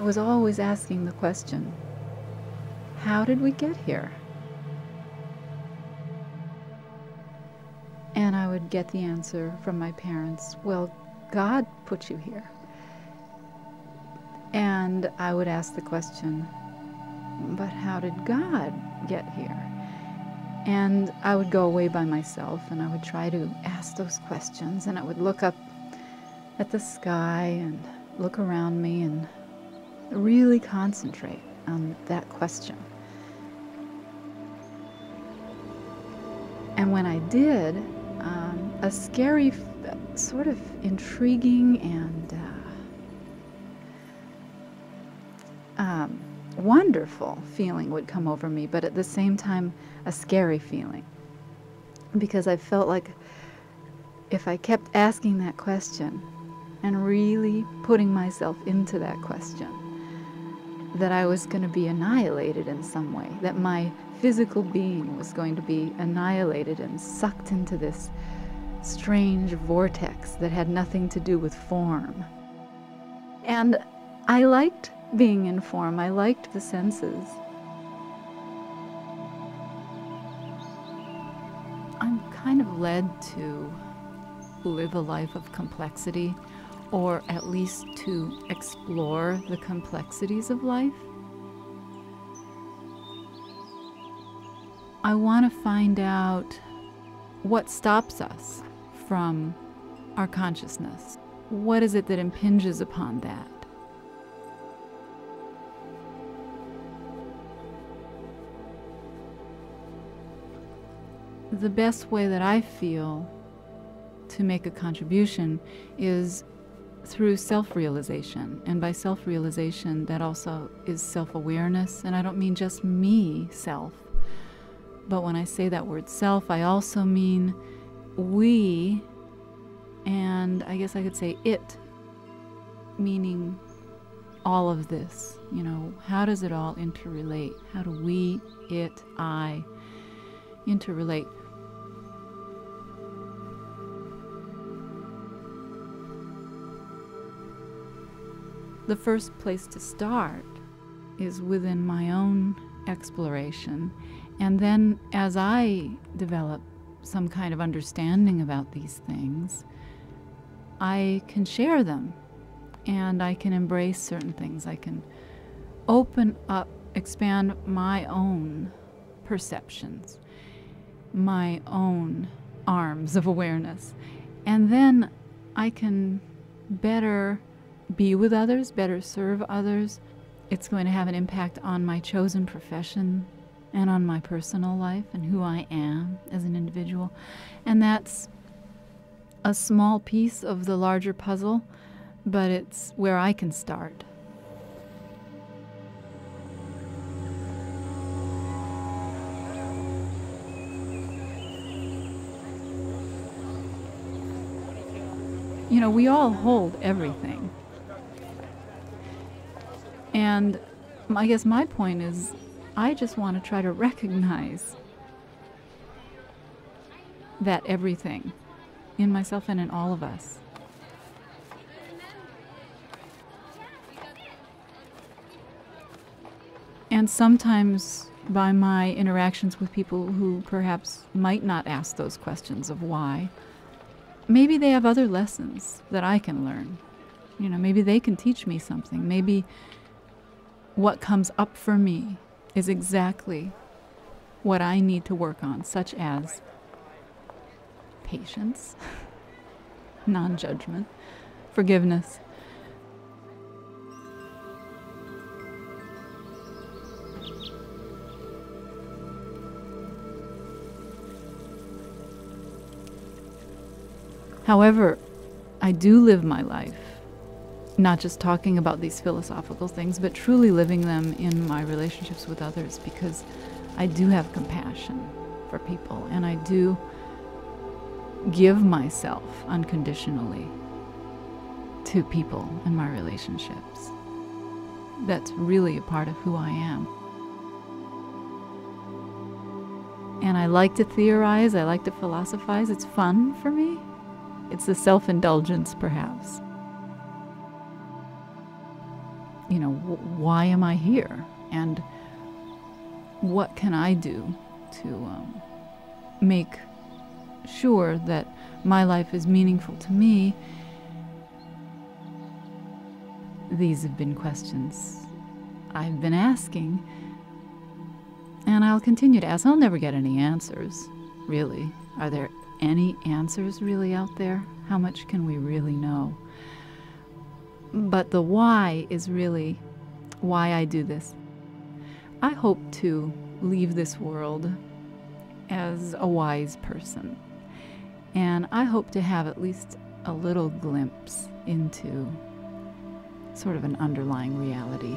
I was always asking the question, how did we get here? And I would get the answer from my parents, well, God put you here. And I would ask the question, but how did God get here? And I would go away by myself and I would try to ask those questions, and I would look up at the sky and look around me and really concentrate on that question. And when I did, a scary, sort of intriguing and wonderful feeling would come over me, but at the same time, a scary feeling. Because I felt like if I kept asking that question and really putting myself into that question, that I was going to be annihilated in some way, that my physical being was going to be annihilated and sucked into this strange vortex that had nothing to do with form. And I liked being in form. I liked the senses. I'm kind of led to live a life of complexity, or at least to explore the complexities of life. I want to find out what stops us from our consciousness. What is it that impinges upon that? The best way that I feel to make a contribution is through self-realization. And by self-realization, that also is self-awareness. And I don't mean just me, self. But when I say that word self, I also mean we, and I guess I could say it, meaning all of this. You know, how does it all interrelate? How do we, it, I, interrelate? The first place to start is within my own exploration. And then as I develop some kind of understanding about these things, I can share them and I can embrace certain things. I can open up, expand my own perceptions, my own arms of awareness. And then I can better be with others, better serve others. It's going to have an impact on my chosen profession and on my personal life and who I am as an individual. And that's a small piece of the larger puzzle, but it's where I can start. You know, we all hold everything. And I guess my point is, I just want to try to recognize that everything in myself and in all of us. And sometimes by my interactions with people who perhaps might not ask those questions of why, maybe they have other lessons that I can learn. You know, maybe they can teach me something. Maybe what comes up for me is exactly what I need to work on, such as patience, non-judgment, forgiveness. However, I do live my life not just talking about these philosophical things, but truly living them in my relationships with others, because I do have compassion for people, and I do give myself unconditionally to people in my relationships. That's really a part of who I am. And I like to theorize, I like to philosophize. It's fun for me. It's the self-indulgence, perhaps. why am I here? And what can I do to make sure that my life is meaningful to me? These have been questions I've been asking, and I'll continue to ask. I'll never get any answers, really. Are there any answers really out there? How much can we really know? But the why is really why I do this. I hope to leave this world as a wise person, and I hope to have at least a little glimpse into sort of an underlying reality.